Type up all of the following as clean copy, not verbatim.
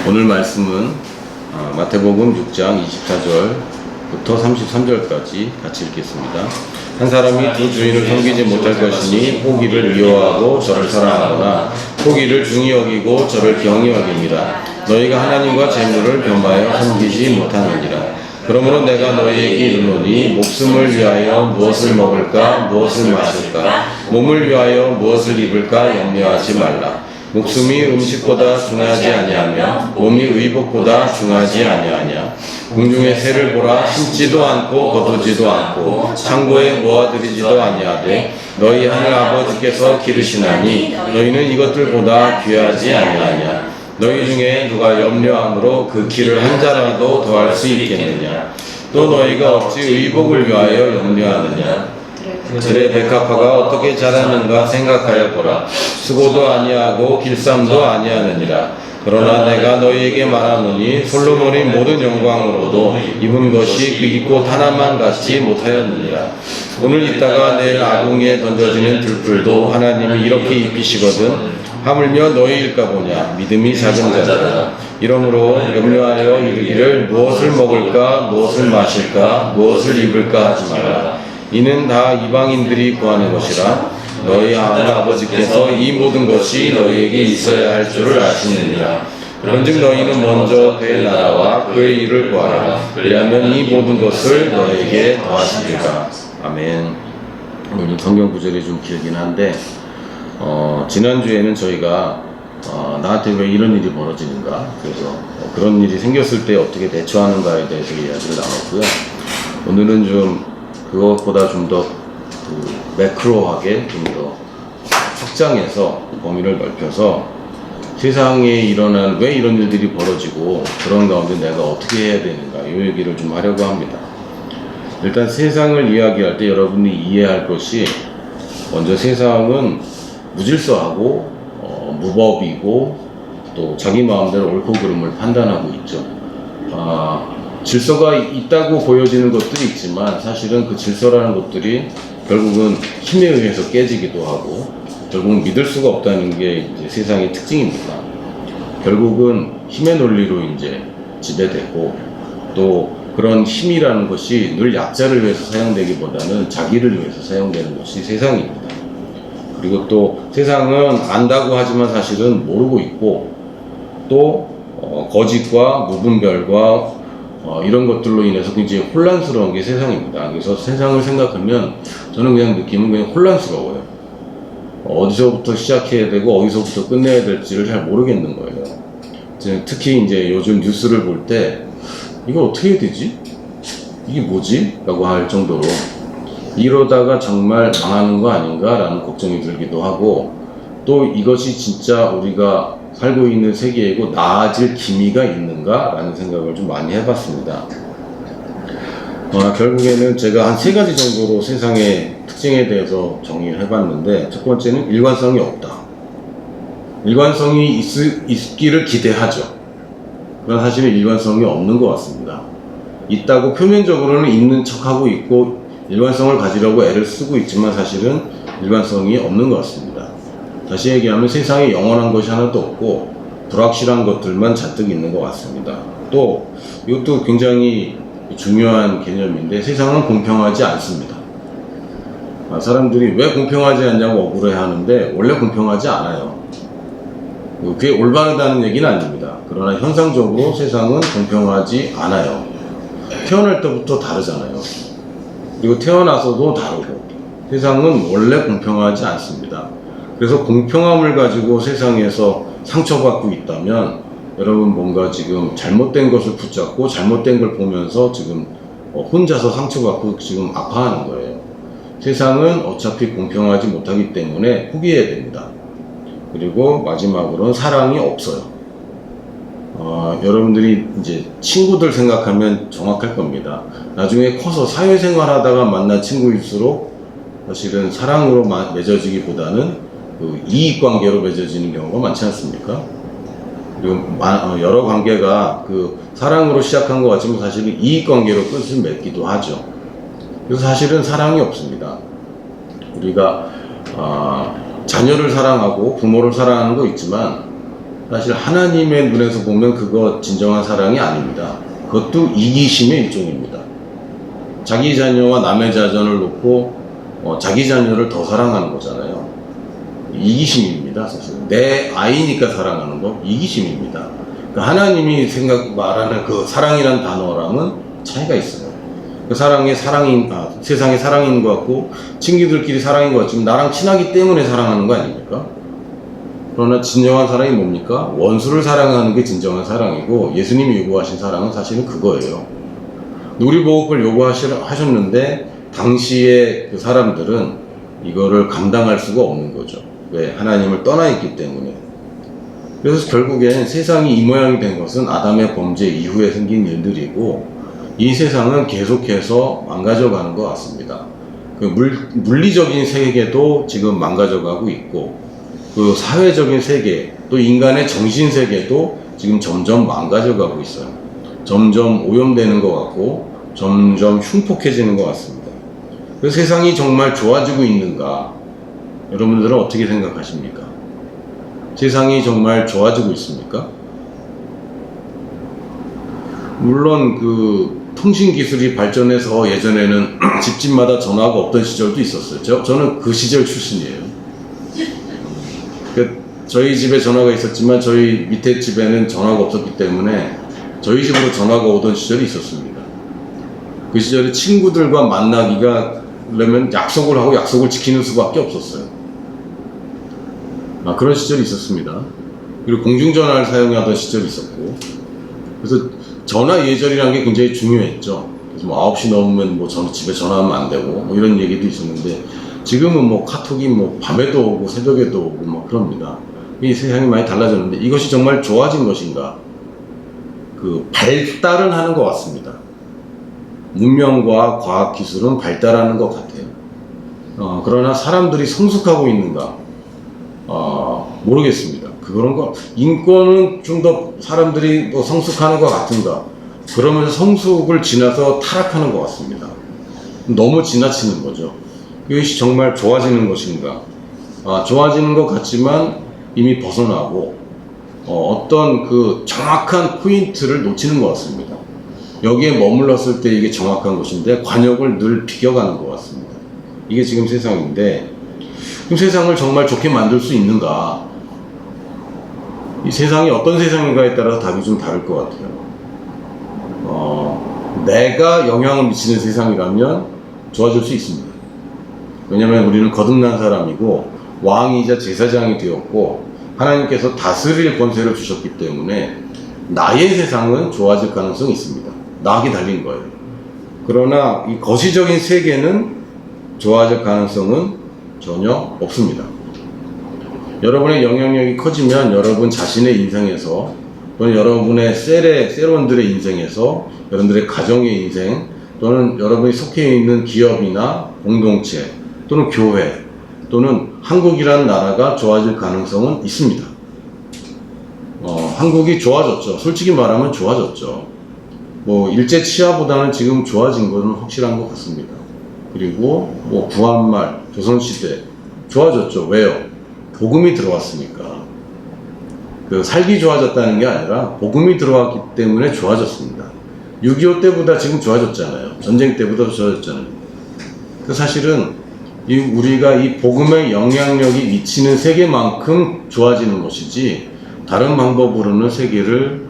오늘 말씀은 마태복음 6장 24절부터 33절까지 같이 읽겠습니다. 한 사람이 두 주인을 섬기지 못할 것이니 포기를 미워하고 저를 사랑하거나 포기를 중히 여기고 저를 경히 여깁니다. 너희가 하나님과 재물을 변하여 섬기지 못하느니라. 그러므로 내가 너희에게 이르노니 목숨을 위하여 무엇을 먹을까 무엇을 마실까 몸을 위하여 무엇을 입을까 염려하지 말라. 목숨이 음식보다 중하지 아니하며 몸이 의복보다 중하지 아니하냐. 공중의 새를 보라. 심지도 않고 거두지도 않고 창고에 모아들이지도 아니하되 너희 하늘 아버지께서 기르시나니 너희는 이것들보다 귀하지 아니하냐. 너희 중에 누가 염려함으로 그 길을 한 자라도 더할 수 있겠느냐. 또 너희가 어찌 의복을 위하여 염려하느냐. 들의 백합화가 어떻게 자라는가 생각하여 보라. 수고도 아니하고 길쌈도 아니하느니라. 그러나 내가 너희에게 말하노니 솔로몬이 모든 영광으로도 입은 것이 그 입고 하나만 같지 못하였느니라. 오늘 있다가 내일 아궁이에 던져지는 들풀도 하나님이 이렇게 입히시거든 하물며 너희일까 보냐. 믿음이 작은 자들아. 이러므로 염려하여 이르기를 무엇을 먹을까 무엇을 마실까 무엇을 입을까 하지 마라. 이는 다 이방인들이 구하는 것이라. 너희 하나님 아버지께서 이 모든 것이 너희에게 있어야 할 줄을 아시느니라. 그런즉 너희는 먼저 그의 나라와 그의 일을 구하라. 그리하면 이 모든 것을 너희에게 더하시리라. 아멘. 오늘 성경 구절이 좀 길긴 한데 지난주에는 저희가 나한테 왜 이런 일이 벌어지는가, 그래서 그런 일이 생겼을 때 어떻게 대처하는가에 대해서 이야기를 나눴고요. 오늘은 좀 그것보다 좀 더 매크로하게 좀 더 확장해서 범위를 넓혀서 세상에 일어난 왜 이런 일들이 벌어지고 그런 가운데 내가 어떻게 해야 되는가, 이 얘기를 좀 하려고 합니다. 일단 세상을 이야기할 때 여러분이 이해할 것이, 먼저 세상은 무질서하고 무법이고 또 자기 마음대로 옳고 그름을 판단하고 있죠. 질서가 있다고 보여지는 것들이 있지만 사실은 그 질서라는 것들이 결국은 힘에 의해서 깨지기도 하고 결국은 믿을 수가 없다는 게 이제 세상의 특징입니다. 결국은 힘의 논리로 이제 지배되고, 또 그런 힘이라는 것이 늘 약자를 위해서 사용되기보다는 자기를 위해서 사용되는 것이 세상입니다. 그리고 또 세상은 안다고 하지만 사실은 모르고 있고, 또 거짓과 무분별과 이런 것들로 인해서 굉장히 혼란스러운 게 세상입니다. 그래서 세상을 생각하면 저는 그냥 느낌은 그냥 혼란스러워요. 어디서부터 시작해야 되고 어디서부터 끝내야 될지를 잘 모르겠는 거예요. 특히 이제 요즘 뉴스를 볼 때 이거 어떻게 해야 되지? 이게 뭐지? 라고 할 정도로 이러다가 정말 망하는 거 아닌가 라는 걱정이 들기도 하고, 또 이것이 진짜 우리가 살고 있는 세계이고 나아질 기미가 있는가 라는 생각을 좀 많이 해봤습니다. 결국에는 제가 한 3가지 정도로 세상의 특징에 대해서 정의를 해봤는데, 첫 번째는 일관성이 없다. 일관성이 있기를 기대하죠. 그러나 사실은 일관성이 없는 것 같습니다. 있다고 표면적으로는 있는 척하고 있고 일관성을 가지려고 애를 쓰고 있지만 사실은 일관성이 없는 것 같습니다. 다시 얘기하면 세상에 영원한 것이 하나도 없고 불확실한 것들만 잔뜩 있는 것 같습니다. 또 이것도 굉장히 중요한 개념인데, 세상은 공평하지 않습니다. 사람들이 왜 공평하지 않냐고 억울해하는데 원래 공평하지 않아요. 그게 올바르다는 얘기는 아닙니다. 그러나 현상적으로 세상은 공평하지 않아요. 태어날 때부터 다르잖아요. 그리고 태어나서도 다르고, 세상은 원래 공평하지 않습니다. 그래서 공평함을 가지고 세상에서 상처받고 있다면 여러분 뭔가 지금 잘못된 것을 붙잡고 잘못된 걸 보면서 지금 혼자서 상처받고 지금 아파하는 거예요. 세상은 어차피 공평하지 못하기 때문에 포기해야 됩니다. 그리고 마지막으로는 사랑이 없어요. 여러분들이 이제 친구들 생각하면 정확할 겁니다. 나중에 커서 사회생활 하다가 만난 친구일수록 사실은 사랑으로 맺어지기보다는 그 이익관계로 맺어지는 경우가 많지 않습니까? 그리고 여러 관계가 그 사랑으로 시작한 것 같지만 사실은 이익관계로 끝을 맺기도 하죠. 그래서 사실은 사랑이 없습니다. 우리가 자녀를 사랑하고 부모를 사랑하는 거 있지만 사실 하나님의 눈에서 보면 그거 진정한 사랑이 아닙니다. 그것도 이기심의 일종입니다. 자기 자녀와 남의 자전을 놓고 자기 자녀를 더 사랑하는 거잖아요. 이기심입니다. 사실 내 아이니까 사랑하는 거 이기심입니다. 그러니까 하나님이 말하는 그 사랑이란 단어랑은 차이가 있어요. 그 사랑의 세상의 사랑인 것 같고 친구들끼리 사랑인 것 같지만 나랑 친하기 때문에 사랑하는 거 아닙니까? 그러나 진정한 사랑이 뭡니까? 원수를 사랑하는 게 진정한 사랑이고 예수님이 요구하신 사랑은 사실은 그거예요. 누리보급을 요구하셨는데 당시에 그 사람들은 이거를 감당할 수가 없는 거죠. 왜? 하나님을 떠나 있기 때문에. 그래서 결국엔 세상이 이 모양이 된 것은 아담의 범죄 이후에 생긴 일들이고 이 세상은 계속해서 망가져가는 것 같습니다. 그 물리적인 세계도 지금 망가져가고 있고 그 사회적인 세계 또 인간의 정신 세계도 지금 점점 망가져가고 있어요. 점점 오염되는 것 같고 점점 흉폭해지는 것 같습니다. 그 세상이 정말 좋아지고 있는가? 여러분들은 어떻게 생각하십니까? 세상이 정말 좋아지고 있습니까? 물론 그 통신 기술이 발전해서 예전에는 집집마다 전화가 없던 시절도 있었어요. 저는 그 시절 출신이에요. 저희 집에 전화가 있었지만 저희 밑에 집에는 전화가 없었기 때문에 저희 집으로 전화가 오던 시절이 있었습니다. 그 시절에 친구들과 만나기가 그러면 약속을 하고 약속을 지키는 수밖에 없었어요. 그런 시절이 있었습니다. 그리고 공중전화를 사용하던 시절이 있었고 그래서 전화 예절이라는 게 굉장히 중요했죠. 그래서 9시 넘으면 집에 전화하면 안 되고 이런 얘기도 있었는데 지금은 카톡이 밤에도 오고 새벽에도 오고 그럽니다. 이 세상이 많이 달라졌는데 이것이 정말 좋아진 것인가? 그 발달은 하는 것 같습니다. 문명과 과학 기술은 발달하는 것 같아요. 그러나 사람들이 성숙하고 있는가? 모르겠습니다. 그런 거 인권은 좀 더 사람들이 성숙하는 것 같은가? 그러면서 성숙을 지나서 타락하는 것 같습니다. 너무 지나치는 거죠. 이것이 정말 좋아지는 것인가? 좋아지는 것 같지만 이미 벗어나고 어떤 그 정확한 포인트를 놓치는 것 같습니다. 여기에 머물렀을 때 이게 정확한 것인데 관역을 늘 비껴가는 것 같습니다. 이게 지금 세상인데 그럼 세상을 정말 좋게 만들 수 있는가? 이 세상이 어떤 세상인가에 따라서 답이 좀 다를 것 같아요. 내가 영향을 미치는 세상이라면 좋아질 수 있습니다. 왜냐하면 우리는 거듭난 사람이고 왕이자 제사장이 되었고 하나님께서 다스릴 권세를 주셨기 때문에 나의 세상은 좋아질 가능성이 있습니다. 나에게 달린 거예요. 그러나 이 거시적인 세계는 좋아질 가능성은 전혀 없습니다. 여러분의 영향력이 커지면 여러분 자신의 인생에서 또는 여러분의 셀원들의 인생에서 여러분들의 가정의 인생 또는 여러분이 속해 있는 기업이나 공동체 또는 교회 또는 한국이라는 나라가 좋아질 가능성은 있습니다. 한국이 좋아졌죠. 솔직히 말하면 좋아졌죠. 일제 치하보다는 지금 좋아진 것은 확실한 것 같습니다. 그리고 구한말, 조선시대 좋아졌죠. 왜요? 복음이 들어왔으니까. 살기 좋아졌다는 게 아니라 복음이 들어왔기 때문에 좋아졌습니다. 6.25 때보다 지금 좋아졌잖아요. 전쟁 때보다 좋아졌잖아요. 사실은 우리가 이 복음의 영향력이 미치는 세계만큼 좋아지는 것이지 다른 방법으로는 세계를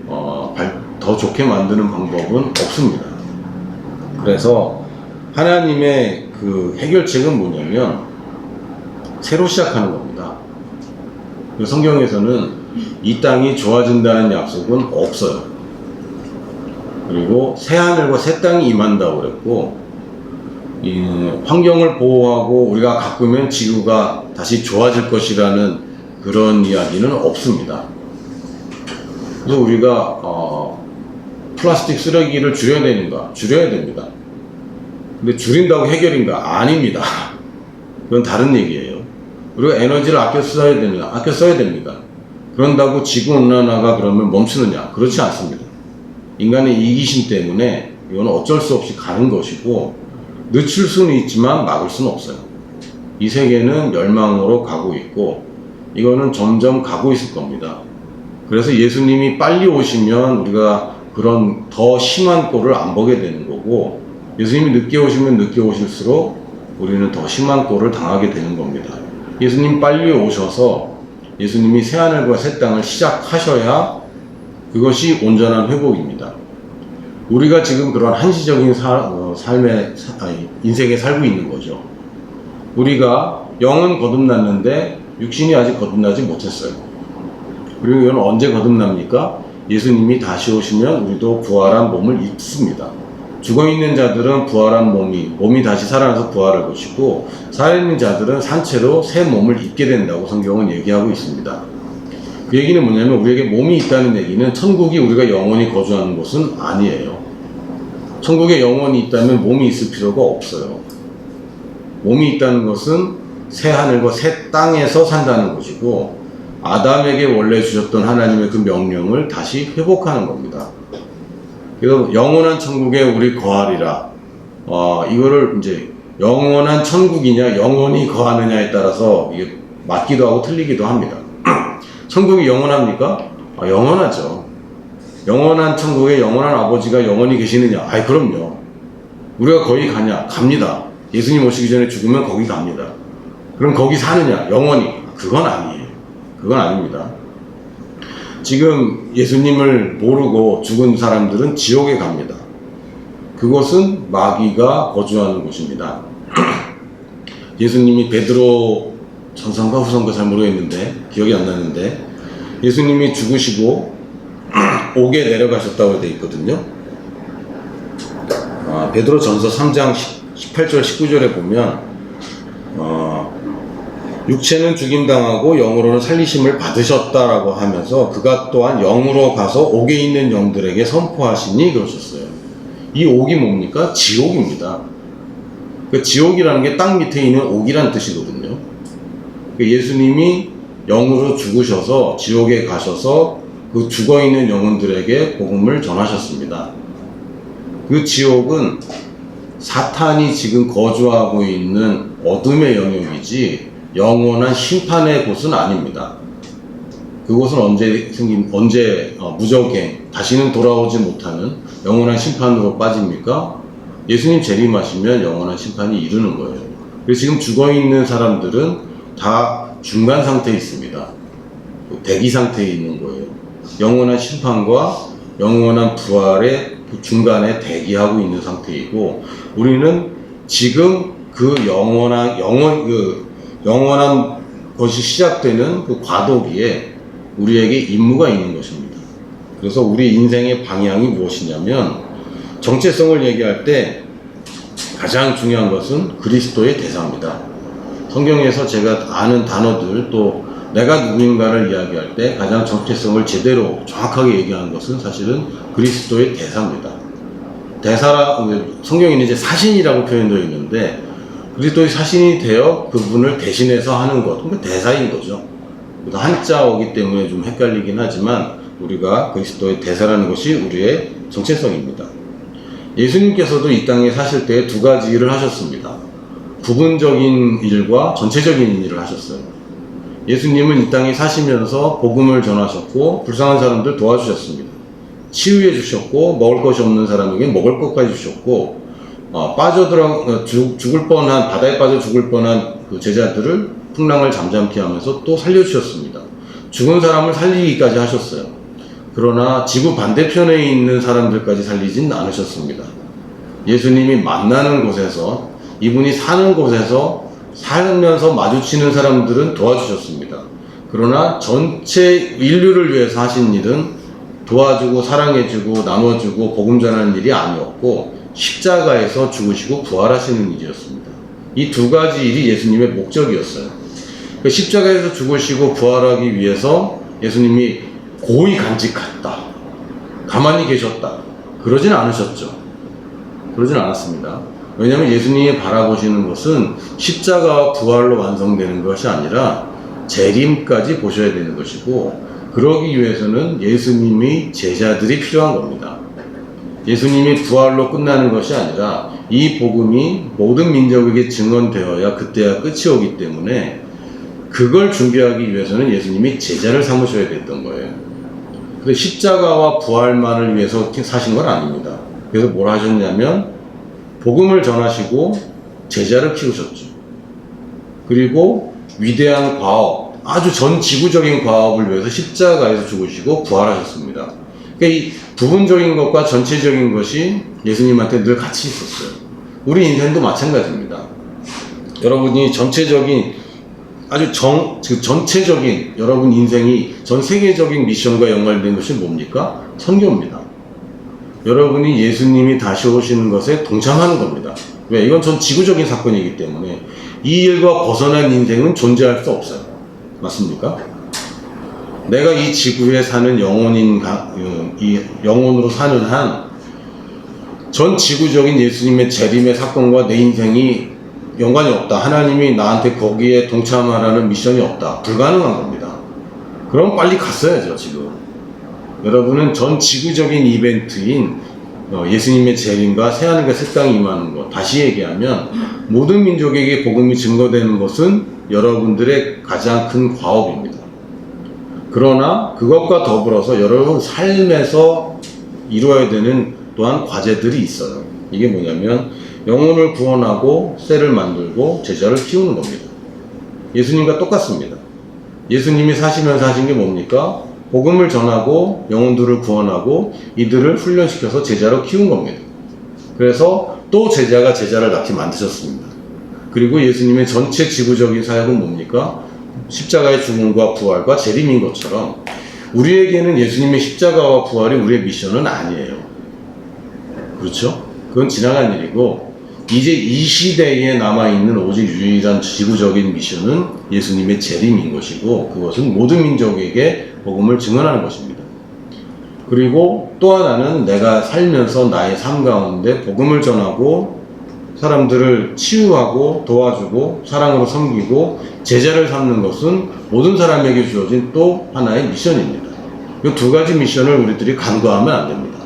더 좋게 만드는 방법은 없습니다. 그래서 하나님의 그 해결책은 뭐냐면 새로 시작하는 겁니다. 성경에서는 이 땅이 좋아진다는 약속은 없어요. 그리고 새 하늘과 새 땅이 임한다고 그랬고 이 환경을 보호하고 우리가 가꾸면 지구가 다시 좋아질 것이라는 그런 이야기는 없습니다. 그래서 우리가 플라스틱 쓰레기를 줄여야 되는가? 줄여야 됩니다. 근데 줄인다고 해결인가? 아닙니다. 그건 다른 얘기예요. 그리고 에너지를 아껴 써야 됩니다. 아껴 써야 됩니다. 그런다고 지구온난화가 그러면 멈추느냐? 그렇지 않습니다. 인간의 이기심 때문에 이건 어쩔 수 없이 가는 것이고 늦출 수는 있지만 막을 수는 없어요. 이 세계는 멸망으로 가고 있고 이거는 점점 가고 있을 겁니다. 그래서 예수님이 빨리 오시면 우리가 그런 더 심한 꼴을 안 보게 되는 거고, 예수님이 늦게 오시면 늦게 오실수록 우리는 더 심한 꼴을 당하게 되는 겁니다. 예수님 빨리 오셔서 예수님이 새하늘과 새 땅을 시작하셔야 그것이 온전한 회복입니다. 우리가 지금 그런 한시적인 인생에 살고 있는 거죠. 우리가 영은 거듭났는데 육신이 아직 거듭나지 못했어요. 그리고 이건 언제 거듭납니까? 예수님이 다시 오시면 우리도 부활한 몸을 입습니다. 죽어있는 자들은 부활한 몸이 다시 살아나서 부활할 것이고, 살아있는 자들은 산채로 새 몸을 입게 된다고 성경은 얘기하고 있습니다. 그 얘기는 뭐냐면, 우리에게 몸이 있다는 얘기는 천국이 우리가 영원히 거주하는 곳은 아니에요. 천국에 영원히 있다면 몸이 있을 필요가 없어요. 몸이 있다는 것은 새 하늘과 새 땅에서 산다는 것이고, 아담에게 원래 주셨던 하나님의 그 명령을 다시 회복하는 겁니다. 그래서 영원한 천국에 우리 거하리라. 이거를 이제 영원한 천국이냐 영원히 거하느냐에 따라서 이게 맞기도 하고 틀리기도 합니다. 천국이 영원합니까? 영원하죠. 영원한 천국에 영원한 아버지가 영원히 계시느냐? 그럼요. 우리가 거기 가냐? 갑니다. 예수님 오시기 전에 죽으면 거기 갑니다. 그럼 거기 사느냐? 영원히? 그건 아니에요. 그건 아닙니다. 지금 예수님을 모르고 죽은 사람들은 지옥에 갑니다. 그것은 마귀가 거주하는 곳입니다. 예수님이 베드로 전서인가 후서인가 잘 모르겠는데, 기억이 안 나는데, 예수님이 죽으시고 옥에 내려가셨다고 되어 있거든요. 베드로 전서 3장 18절 19절에 보면 육체는 죽임당하고 영으로는 살리심을 받으셨다라고 하면서 그가 또한 영으로 가서 옥에 있는 영들에게 선포하시니 그러셨어요. 이 옥이 뭡니까? 지옥입니다. 그 지옥이라는 게 땅 밑에 있는 옥이란 뜻이거든요. 예수님이 영으로 죽으셔서 지옥에 가셔서 그 죽어있는 영혼들에게 복음을 전하셨습니다. 그 지옥은 사탄이 지금 거주하고 있는 어둠의 영역이지 영원한 심판의 곳은 아닙니다. 그곳은 언제 무적행, 다시는 돌아오지 못하는 영원한 심판으로 빠집니까? 예수님 재림하시면 영원한 심판이 이르는 거예요. 그래서 지금 죽어있는 사람들은 다 중간 상태에 있습니다. 대기 상태에 있는 거예요. 영원한 심판과 영원한 부활의 그 중간에 대기하고 있는 상태이고, 우리는 지금 그 영원한 것이 시작되는 그 과도기에 우리에게 임무가 있는 것입니다. 그래서 우리 인생의 방향이 무엇이냐면, 정체성을 얘기할 때 가장 중요한 것은 그리스도의 대사입니다. 성경에서 제가 아는 단어들, 또 내가 누구인가를 이야기할 때 가장 정체성을 제대로 정확하게 얘기하는 것은 사실은 그리스도의 대사입니다. 성경에는 이제 사신이라고 표현되어 있는데, 그리스도의 사신이 되어 그분을 대신해서 하는 것, 그러니까 대사인 거죠. 한자어기 때문에 좀 헷갈리긴 하지만 우리가 그리스도의 대사라는 것이 우리의 정체성입니다. 예수님께서도 이 땅에 사실 때 두 가지 일을 하셨습니다. 부분적인 일과 전체적인 일을 하셨어요. 예수님은 이 땅에 사시면서 복음을 전하셨고 불쌍한 사람들 도와주셨습니다. 치유해 주셨고, 먹을 것이 없는 사람에게 먹을 것까지 주셨고, 죽을 뻔한, 바다에 빠져 죽을 뻔한 그 제자들을 풍랑을 잠잠케 하면서 또 살려주셨습니다. 죽은 사람을 살리기까지 하셨어요. 그러나 지구 반대편에 있는 사람들까지 살리진 않으셨습니다. 예수님이 만나는 곳에서, 이분이 사는 곳에서 살면서 마주치는 사람들은 도와주셨습니다. 그러나 전체 인류를 위해서 하신 일은 도와주고 사랑해주고 나눠주고 복음 전하는 일이 아니었고, 십자가에서 죽으시고 부활하시는 일이었습니다. 이 두 가지 일이 예수님의 목적이었어요. 십자가에서 죽으시고 부활하기 위해서 예수님이 고이 간직했다, 가만히 계셨다, 그러진 않으셨죠. 그러진 않았습니다. 왜냐하면 예수님이 바라보시는 것은 십자가와 부활로 완성되는 것이 아니라 재림까지 보셔야 되는 것이고, 그러기 위해서는 예수님의 제자들이 필요한 겁니다. 예수님이 부활로 끝나는 것이 아니라 이 복음이 모든 민족에게 증언되어야 그때야 끝이 오기 때문에 그걸 준비하기 위해서는 예수님이 제자를 삼으셔야 됐던 거예요. 근데 십자가와 부활만을 위해서 사신 건 아닙니다. 그래서 뭘 하셨냐면 복음을 전하시고 제자를 키우셨죠. 그리고 위대한 과업, 아주 전 지구적인 과업을 위해서 십자가에서 죽으시고 부활하셨습니다. 그러니까 이 부분적인 것과 전체적인 것이 예수님한테 늘 같이 있었어요. 우리 인생도 마찬가지입니다. 여러분이 전체적인 전체적인 여러분 인생이 전 세계적인 미션과 연관된 것이 뭡니까? 선교입니다. 여러분이 예수님이 다시 오시는 것에 동참하는 겁니다. 왜? 이건 전 지구적인 사건이기 때문에 이 일과 벗어난 인생은 존재할 수 없어요. 맞습니까? 내가 이 지구에 사는 이 영혼으로 사는 한 전 지구적인 예수님의 재림의 사건과 내 인생이 연관이 없다. 하나님이 나한테 거기에 동참하라는 미션이 없다. 불가능한 겁니다. 그럼 빨리 갔어야죠, 지금. 여러분은 전 지구적인 이벤트인 예수님의 재림과 새하늘과 새 땅이 임하는 것. 다시 얘기하면 모든 민족에게 복음이 증거되는 것은 여러분들의 가장 큰 과업입니다. 그러나 그것과 더불어서 여러분 삶에서 이루어야 되는 또한 과제들이 있어요. 이게 뭐냐면 영혼을 구원하고 셀을 만들고 제자를 키우는 겁니다. 예수님과 똑같습니다. 예수님이 사시면서 하신 게 뭡니까? 복음을 전하고 영혼들을 구원하고 이들을 훈련시켜서 제자로 키운 겁니다. 그래서 또 제자가 제자를 낳게 만드셨습니다. 그리고 예수님의 전체 지구적인 사역은 뭡니까? 십자가의 죽음과 부활과 재림인 것처럼 우리에게는 예수님의 십자가와 부활이 우리의 미션은 아니에요. 그렇죠? 그건 지나간 일이고 이제 이 시대에 남아있는 오직 유일한 지구적인 미션은 예수님의 재림인 것이고 그것은 모든 민족에게 복음을 증언하는 것입니다. 그리고 또 하나는 내가 살면서 나의 삶 가운데 복음을 전하고 사람들을 치유하고 도와주고 사랑으로 섬기고 제자를 삼는 것은 모든 사람에게 주어진 또 하나의 미션입니다. 이 두 가지 미션을 우리들이 간과하면 안 됩니다.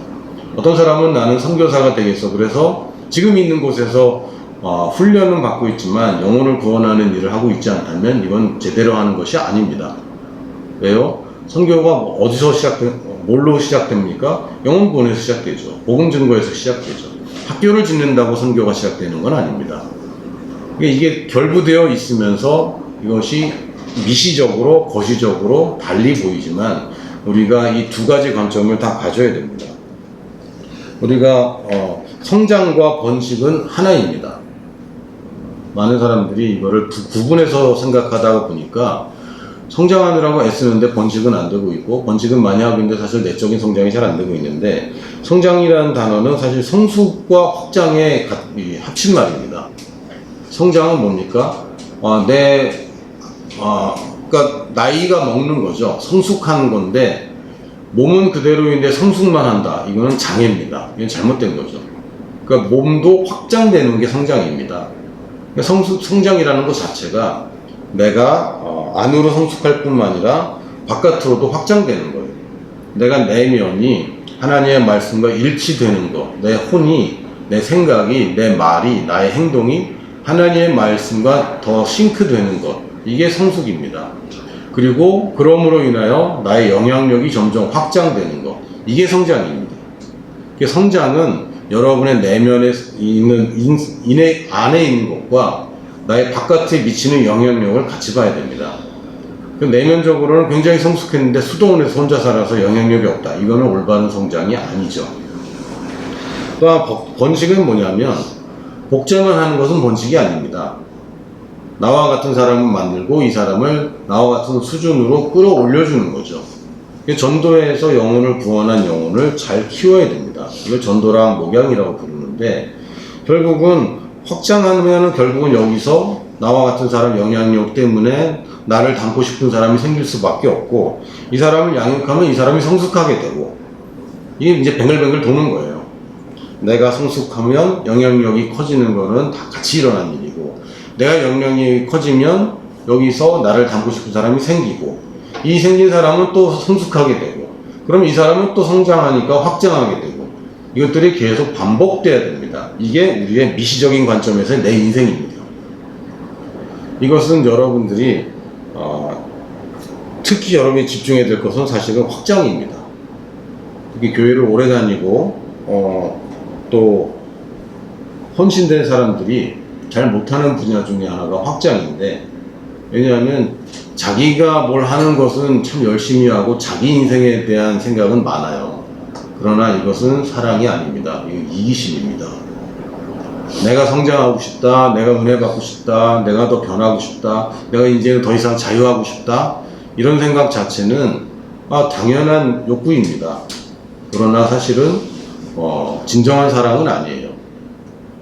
어떤 사람은 나는 선교사가 되겠어. 그래서 지금 있는 곳에서 훈련은 받고 있지만 영혼을 구원하는 일을 하고 있지 않다면 이건 제대로 하는 것이 아닙니다. 왜요? 선교가 뭘로 시작됩니까? 영혼 구원에서 시작되죠. 복음 증거에서 시작되죠. 학교를 짓는다고 선교가 시작되는 건 아닙니다. 이게 결부되어 있으면서 이것이 미시적으로 거시적으로 달리 보이지만 우리가 이 두 가지 관점을 다 가져야 됩니다. 우리가 성장과 번식은 하나입니다. 많은 사람들이 이거를 구분해서 생각하다 보니까 성장하느라고 애쓰는데 번식은 안 되고 있고 번식은 많이 하고 있는데 사실 내적인 성장이 잘 안 되고 있는데 성장이라는 단어는 사실 성숙과 확장의 합친말입니다. 성장은 뭡니까? 그러니까 나이가 먹는 거죠. 성숙하는 건데 몸은 그대로인데 성숙만 한다. 이거는 장애입니다. 이건 잘못된 거죠. 그러니까 몸도 확장되는 게 성장입니다. 그러니까 성장이라는 것 자체가 내가 안으로 성숙할 뿐만 아니라 바깥으로도 확장되는 거예요. 내가 내면이 하나님의 말씀과 일치되는 것, 내 혼이, 내 생각이, 내 말이, 나의 행동이 하나님의 말씀과 더 싱크되는 것, 이게 성숙입니다. 그리고 그럼으로 인하여 나의 영향력이 점점 확장되는 것, 이게 성장입니다. 성장은 여러분의 내면에 있는 안에 있는 것과 나의 바깥에 미치는 영향력을 같이 봐야 됩니다. 내면적으로는 굉장히 성숙했는데 수도원에서 혼자 살아서 영향력이 없다. 이거는 올바른 성장이 아니죠. 또한 번식은 뭐냐면 복제만 하는 것은 번식이 아닙니다. 나와 같은 사람을 만들고 이 사람을 나와 같은 수준으로 끌어올려주는 거죠. 전도에서 영혼을 구원한 영혼을 잘 키워야 됩니다. 이걸 전도랑 목양이라고 부르는데 결국은 확장하면 결국은 여기서 나와 같은 사람 영향력 때문에 나를 닮고 싶은 사람이 생길 수밖에 없고 이 사람을 양육하면 이 사람이 성숙하게 되고 이게 이제 뱅글뱅글 도는 거예요. 내가 성숙하면 영향력이 커지는 거는 다 같이 일어난 일이고 내가 영향력이 커지면 여기서 나를 닮고 싶은 사람이 생기고 이 생긴 사람은 또 성숙하게 되고 그럼 이 사람은 또 성장하니까 확장하게 되고 이것들이 계속 반복돼야 됩니다. 이게 우리의 미시적인 관점에서의 내 인생입니다. 이것은 여러분들이 특히 여러분이 집중해야 될 것은 사실은 확장입니다. 특히 교회를 오래 다니고 또 헌신된 사람들이 잘 못하는 분야 중에 하나가 확장인데, 왜냐하면 자기가 뭘 하는 것은 참 열심히 하고 자기 인생에 대한 생각은 많아요. 그러나 이것은 사랑이 아닙니다. 이건 이기심입니다. 내가 성장하고 싶다, 내가 은혜 받고 싶다, 내가 더 변하고 싶다, 내가 인생을 더 이상 자유하고 싶다, 이런 생각 자체는 당연한 욕구입니다. 그러나 사실은 진정한 사랑은 아니에요.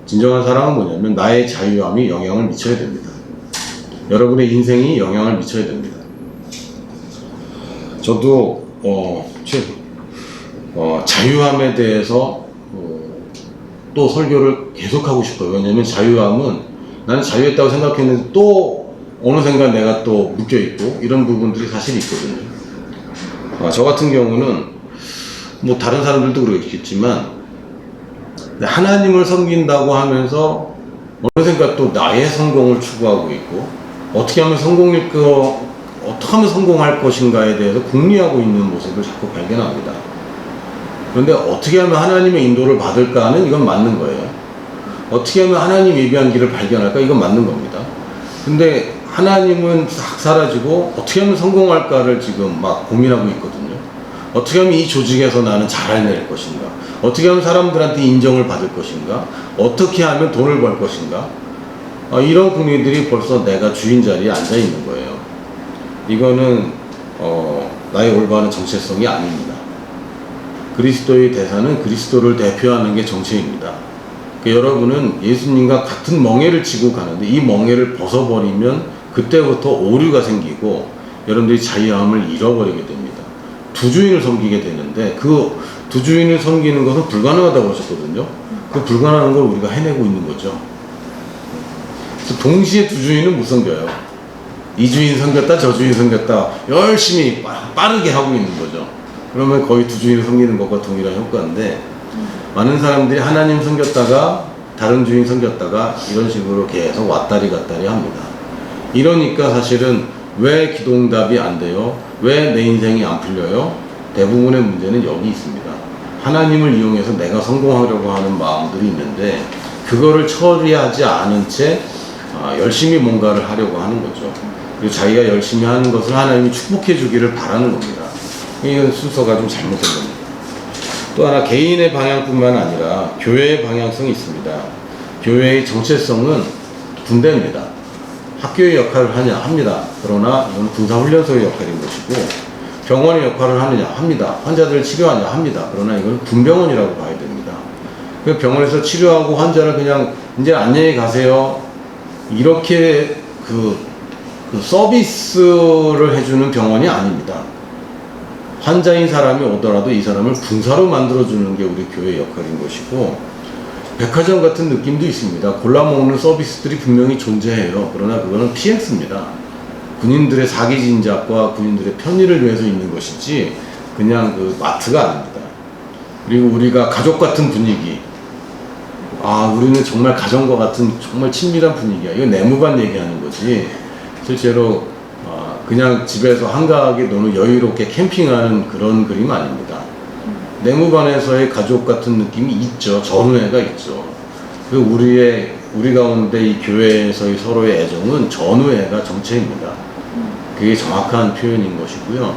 진정한 사랑은 뭐냐면 나의 자유함이 영향을 미쳐야 됩니다. 여러분의 인생이 영향을 미쳐야 됩니다. 저도 자유함에 대해서 또 설교를 계속하고 싶어요. 왜냐면 자유함은, 나는 자유했다고 생각했는데 또 어느샌가 내가 또 묶여있고 이런 부분들이 사실 있거든요. 저 같은 경우는 뭐 다른 사람들도 그러겠지만 하나님을 섬긴다고 하면서 어느샌가 또 나의 성공을 추구하고 있고, 어떻게 하면 어떻게 하면 성공할 것인가에 대해서 궁리하고 있는 모습을 자꾸 발견합니다. 그런데 어떻게 하면 하나님의 인도를 받을까는 이건 맞는 거예요. 어떻게 하면 하나님 예비한 길을 발견할까, 이건 맞는 겁니다. 근데 하나님은 싹 사라지고 어떻게 하면 성공할까를 지금 막 고민하고 있거든요. 어떻게 하면 이 조직에서 나는 잘 해낼 것인가, 어떻게 하면 사람들한테 인정을 받을 것인가, 어떻게 하면 돈을 벌 것인가, 이런 고민들이 벌써 내가 주인 자리에 앉아 있는 거예요. 이거는 나의 올바른 정체성이 아닙니다. 그리스도의 대사는 그리스도를 대표하는 게 정체입니다. 그러니까 여러분은 예수님과 같은 멍에를 지고 가는데 이 멍에를 벗어버리면 그때부터 오류가 생기고 여러분들이 자유함을 잃어버리게 됩니다. 두 주인을 섬기게 되는데 그 두 주인을 섬기는 것은 불가능하다고 하셨거든요. 그 불가능한 걸 우리가 해내고 있는 거죠. 동시에 두 주인은 못 섬겨요. 이 주인 섬겼다, 저 주인 섬겼다 열심히 빠르게 하고 있는 거죠. 그러면 거의 두 주인을 섬기는 것과 동일한 효과인데, 많은 사람들이 하나님 섬겼다가 다른 주인 섬겼다가 이런 식으로 계속 왔다리 갔다리 합니다. 이러니까 사실은 왜 기도응답이 안 돼요? 왜 내 인생이 안 풀려요? 대부분의 문제는 여기 있습니다. 하나님을 이용해서 내가 성공하려고 하는 마음들이 있는데 그거를 처리하지 않은 채 열심히 뭔가를 하려고 하는 거죠. 그리고 자기가 열심히 하는 것을 하나님이 축복해 주기를 바라는 겁니다. 이건 순서가 좀 잘못된 겁니다. 또 하나, 개인의 방향뿐만 아니라 교회의 방향성이 있습니다. 교회의 정체성은 군대입니다. 학교의 역할을 하냐 합니다. 그러나 이건 군사훈련소의 역할인 것이고, 병원의 역할을 하느냐 합니다. 환자들을 치료하냐 합니다. 그러나 이건 군병원이라고 봐야 됩니다. 병원에서 치료하고 환자를 그냥 이제 안녕히 가세요, 이렇게 그 서비스를 해주는 병원이 아닙니다. 환자인 사람이 오더라도 이 사람을 군사로 만들어주는 게 우리 교회의 역할인 것이고, 백화점 같은 느낌도 있습니다. 골라먹는 서비스들이 분명히 존재해요. 그러나 그거는 PX입니다. 군인들의 사기 진작과 군인들의 편의를 위해서 있는 것이지 그냥 그 마트가 아닙니다. 그리고 우리가 가족 같은 분위기, 우리는 정말 가정과 같은 정말 친밀한 분위기야, 이거 내무반 얘기하는 거지 실제로 그냥 집에서 한가하게 노는 여유롭게 캠핑하는 그런 그림 아닙니다. 내무반에서의 가족 같은 느낌이 있죠. 전우애가 있죠. 우리 가운데 이 교회에서의 서로의 애정은 전우애가 정체입니다. 그게 정확한 표현인 것이고요.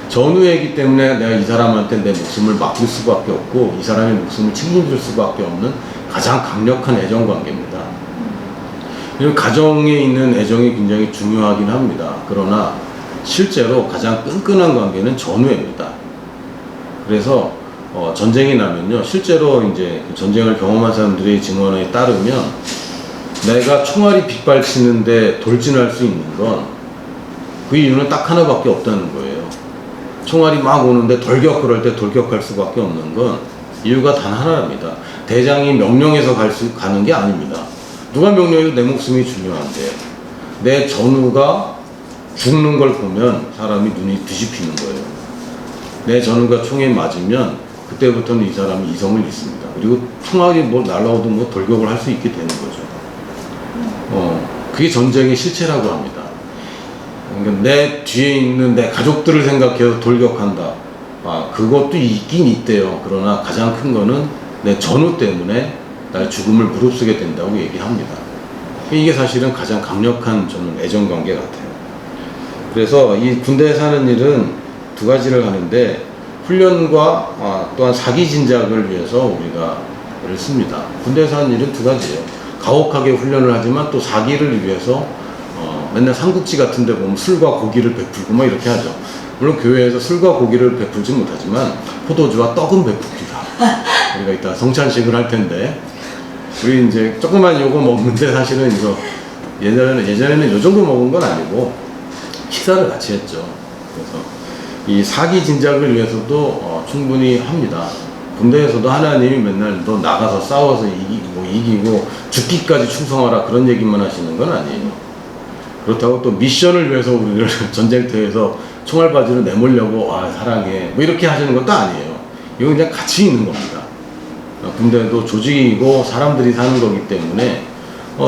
전우애이기 때문에 내가 이 사람한테 내 목숨을 맡길 수밖에 없고 이 사람의 목숨을 책임질 수밖에 없는 가장 강력한 애정 관계입니다. 그리고 가정에 있는 애정이 굉장히 중요하긴 합니다. 그러나 실제로 가장 끈끈한 관계는 전우애입니다. 그래서 전쟁이 나면요, 실제로 이제 전쟁을 경험한 사람들의 증언에 따르면 내가 총알이 빗발치는데 돌진할 수 있는 건 그 이유는 딱 하나밖에 없다는 거예요. 총알이 막 오는데 돌격을 할 때 돌격할 수밖에 없는 건 이유가 단 하나입니다. 대장이 명령해서 가는 게 아닙니다. 누가 명령해도 내 목숨이 중요한데 내 전우가 죽는 걸 보면 사람이 눈이 뒤집히는 거예요. 내 전우가 총에 맞으면 그때부터는 이 사람이 이성을 잃습니다. 그리고 총알이 날라오든 돌격을 할 수 있게 되는 거죠. 그게 전쟁의 실체라고 합니다. 그러니까 내 뒤에 있는 내 가족들을 생각해서 돌격한다. 그것도 있긴 있대요. 그러나 가장 큰 거는 내 전우 때문에 나의 죽음을 무릅쓰게 된다고 얘기합니다. 이게 사실은 가장 강력한 저는 애정관계 같아요. 그래서 이 군대에 사는 일은 두 가지를 하는데, 훈련과 또한 사기 진작을 위해서 우리가 애를 씁니다. 군대에 사는 일은 두 가지예요. 가혹하게 훈련을 하지만 또 사기를 위해서 맨날 삼국지 같은 데 보면 술과 고기를 베풀고 막 이렇게 하죠. 물론 교회에서 술과 고기를 베풀지 못하지만 포도주와 떡은 베풉니다. 우리가 이따 성찬식을 할 텐데, 우리 이제 조그만 요거 먹는데 사실은 이거 예전에는 요 정도 먹은 건 아니고 식사를 같이 했죠. 그래서 이 사기 진작을 위해서도 충분히 합니다. 군대에서도 하나님이 맨날 너 나가서 싸워서 이기고 죽기까지 충성하라 그런 얘기만 하시는 건 아니에요. 그렇다고 또 미션을 위해서 우리를 전쟁터에서 총알바지로 내몰려고 사랑해 뭐 이렇게 하시는 것도 아니에요. 이건 그냥 같이 있는 겁니다. 군대도 조직이고 사람들이 사는 거기 때문에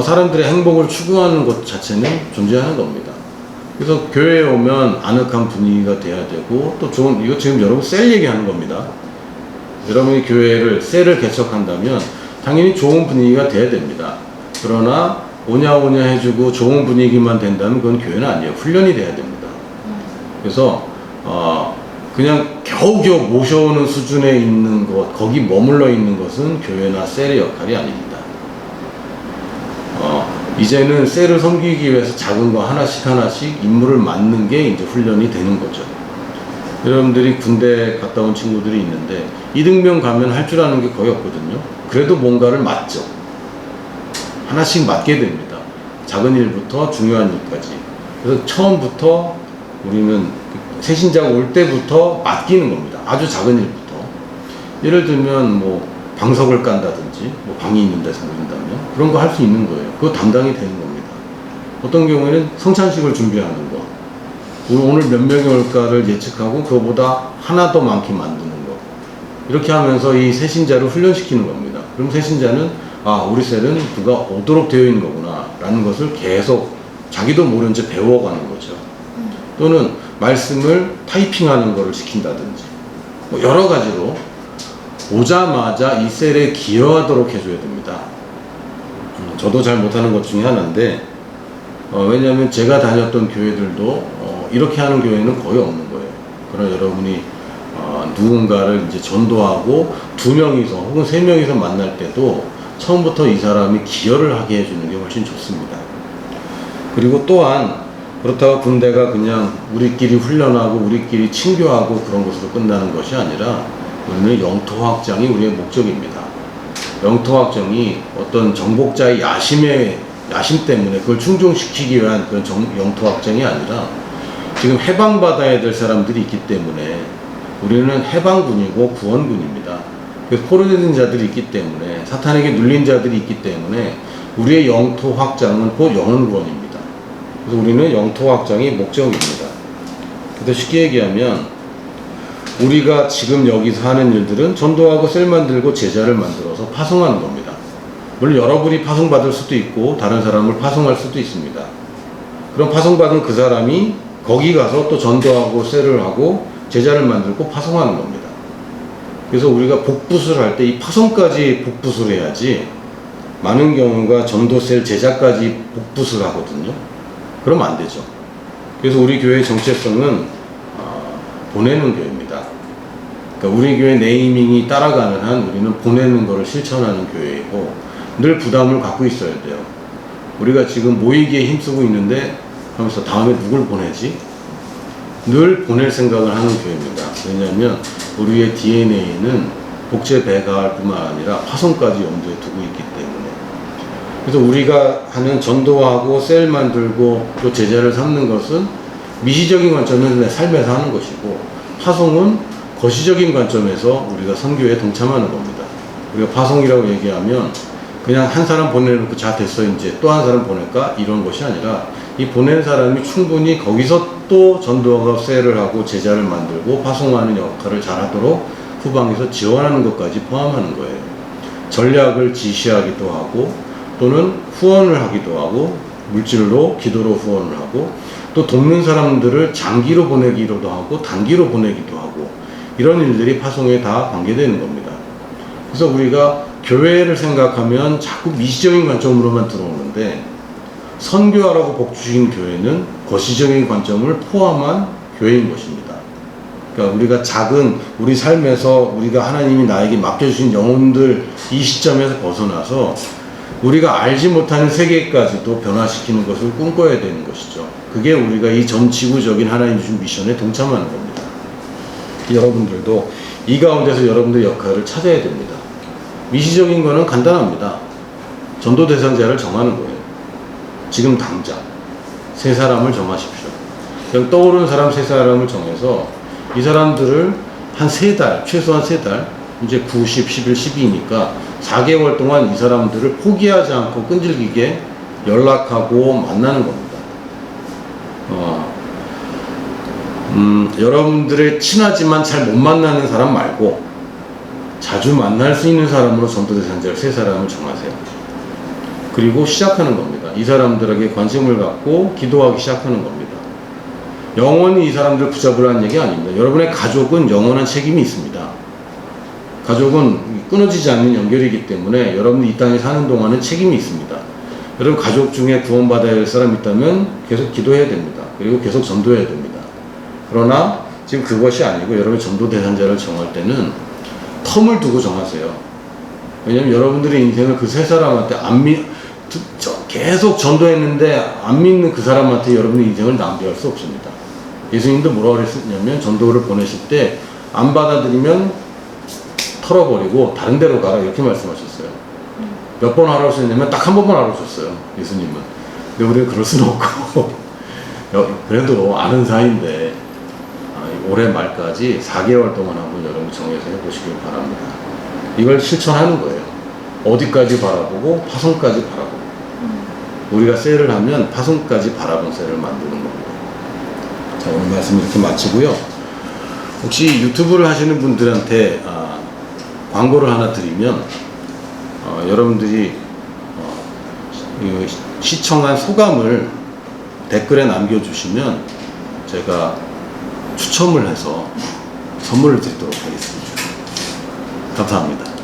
사람들의 행복을 추구하는 것 자체는 존재하는 겁니다. 그래서 교회에 오면 아늑한 분위기가 돼야 되고, 또 좋은, 이거 지금 여러분 셀 얘기하는 겁니다. 여러분이 교회를 셀을 개척한다면 당연히 좋은 분위기가 돼야 됩니다. 그러나 오냐오냐 해주고 좋은 분위기만 된다면 그건 교회는 아니에요. 훈련이 돼야 됩니다. 그래서 그냥 겨우겨우 모셔오는 수준에 있는 것, 거기 머물러 있는 것은 교회나 셀의 역할이 아닙니다. 이제는 셀을 섬기기 위해서 작은 거 하나씩 임무를 맡는 게 이제 훈련이 되는 거죠. 여러분들이 군대 갔다 온 친구들이 있는데 이등병 가면 할 줄 아는 게 거의 없거든요. 그래도 뭔가를 맡죠. 하나씩 맡게 됩니다. 작은 일부터 중요한 일까지. 그래서 처음부터 우리는 새신자가 올 때부터 맡기는 겁니다. 아주 작은 일부터. 예를 들면 뭐 방석을 깐다든지 뭐 방이 있는 데서 모인다면 그런 거 할 수 있는 거예요. 그거 담당이 되는 겁니다. 어떤 경우에는 성찬식을 준비하는 거, 오늘 몇 명이 올까를 예측하고 그거보다 하나 더 많게 만드는 거, 이렇게 하면서 이 새신자를 훈련시키는 겁니다. 그럼 새신자는 우리 셀은 누가 오도록 되어 있는 거구나 라는 것을 계속 자기도 모른 채 배워가는 거죠. 또는 말씀을 타이핑하는 거를 시킨다든지 뭐 여러 가지로 오자마자 이 셀에 기여하도록 해줘야 됩니다. 저도 잘 못하는 것 중에 하나인데, 왜냐하면 제가 다녔던 교회들도 이렇게 하는 교회는 거의 없는 거예요. 그러나 여러분이 누군가를 이제 전도하고 2명이서 혹은 3명이서 만날 때도 처음부터 이 사람이 기여를 하게 해주는 게 훨씬 좋습니다. 그리고 또한 그렇다고 군대가 그냥 우리끼리 훈련하고 우리끼리 친교하고 그런 것으로 끝나는 것이 아니라 우리는 영토 확장이 우리의 목적입니다. 영토 확장이 어떤 정복자의 야심 때문에 그걸 충족시키기 위한 그런 영토 확장이 아니라 지금 해방받아야 될 사람들이 있기 때문에 우리는 해방군이고 구원군입니다. 그래서 포로된 자들이 있기 때문에, 사탄에게 눌린 자들이 있기 때문에 우리의 영토 확장은 곧 영혼 구원입니다. 그래서 우리는 영토 확장이 목적입니다. 그래서 쉽게 얘기하면 우리가 지금 여기서 하는 일들은 전도하고 셀 만들고 제자를 만들어서 파송하는 겁니다. 물론 여러분이 파송받을 수도 있고 다른 사람을 파송할 수도 있습니다. 그럼 파송받은 그 사람이 거기 가서 또 전도하고 셀을 하고 제자를 만들고 파송하는 겁니다. 그래서 우리가 복붙을 할 때 이 파송까지 복붙을 해야지, 많은 경우가 전도 셀 제자까지 복붙을 하거든요. 그러면 안 되죠. 그래서 우리 교회의 정체성은 보내는 교회입니다. 그러니까 우리 교회 네이밍이 따라가는 한 우리는 보내는 것을 실천하는 교회이고 늘 부담을 갖고 있어야 돼요. 우리가 지금 모이기에 힘쓰고 있는데 하면서 다음에 누굴 보내지? 늘 보낼 생각을 하는 교회입니다. 왜냐하면 우리의 DNA는 복제 배가할 뿐만 아니라 파송까지 염두에 두고 있기 때문에. 그래서 우리가 하는 전도하고 셀 만들고 또 제자를 삼는 것은 미시적인 관점에서 내 삶에서 하는 것이고, 파송은 거시적인 관점에서 우리가 선교에 동참하는 겁니다. 우리가 파송이라고 얘기하면 그냥 한 사람 보내놓고 자 됐어 이제 또 한 사람 보낼까 이런 것이 아니라, 이 보낸 사람이 충분히 거기서 또 전도하고 셀을 하고 제자를 만들고 파송하는 역할을 잘하도록 후방에서 지원하는 것까지 포함하는 거예요. 전략을 지시하기도 하고 또는 후원을 하기도 하고, 물질로 기도로 후원을 하고, 또 돕는 사람들을 장기로 보내기로도 하고 단기로 보내기도 하고, 이런 일들이 파송에 다 관계되는 겁니다. 그래서 우리가 교회를 생각하면 자꾸 미시적인 관점으로만 들어오는데, 선교하라고 복 주신 교회는 거시적인 관점을 포함한 교회인 것입니다. 그러니까 우리가 작은 우리 삶에서 우리가 하나님이 나에게 맡겨주신 영혼들 이 시점에서 벗어나서 우리가 알지 못하는 세계까지도 변화시키는 것을 꿈꿔야 되는 것이죠. 그게 우리가 이 전 지구적인 하나님 주신 미션에 동참하는 겁니다. 여러분들도 이 가운데서 여러분들의 역할을 찾아야 됩니다. 미시적인 거는 간단합니다. 전도 대상자를 정하는 거예요. 지금 당장 세 사람을 정하십시오. 그냥 떠오르는 사람 세 사람을 정해서 이 사람들을 한 3달, 최소한 3달, 이제 9, 10, 11, 12니까 4개월 동안 이 사람들을 포기하지 않고 끈질기게 연락하고 만나는 겁니다. 여러분들의 친하지만 잘 못 만나는 사람 말고 자주 만날 수 있는 사람으로 전도대상자를 3사람을 정하세요. 그리고 시작하는 겁니다. 이 사람들에게 관심을 갖고 기도하기 시작하는 겁니다. 영원히 이 사람들 붙잡으라는 얘기 아닙니다. 여러분의 가족은 영원한 책임이 있습니다. 가족은 끊어지지 않는 연결이기 때문에 여러분이 이 땅에 사는 동안은 책임이 있습니다. 여러분 가족 중에 구원받아야 할 사람이 있다면 계속 기도해야 됩니다. 그리고 계속 전도해야 됩니다. 그러나 지금 그것이 아니고 여러분의 전도 대상자를 정할 때는 텀을 두고 정하세요. 왜냐면 여러분들의 인생을 그 3사람한테 계속 전도했는데 안 믿는 그 사람한테 여러분의 인생을 낭비할 수 없습니다. 예수님도 뭐라고 그랬냐면 전도를 보내실 때 안 받아들이면 털어버리고 다른 데로 가라 이렇게 말씀하셨어요. 몇 번 하라고 하셨냐면 딱 한 번만 하라고 하셨어요. 예수님은. 근데 우리가 그럴 수는 없고 그래도 아는 사이인데 올해 말까지 4개월 동안 한번 여러분 정해서 해보시길 바랍니다. 이걸 실천하는 거예요. 어디까지 바라보고 파송까지 바라보고 우리가 셀을 하면 파송까지 바라본 셀을 만드는 겁니다. 자, 오늘 말씀 이렇게 마치고요. 혹시 유튜브를 하시는 분들한테 광고를 하나 드리면 여러분들이 시청한 소감을 댓글에 남겨주시면 제가 추첨을 해서 선물을 드리도록 하겠습니다. 감사합니다.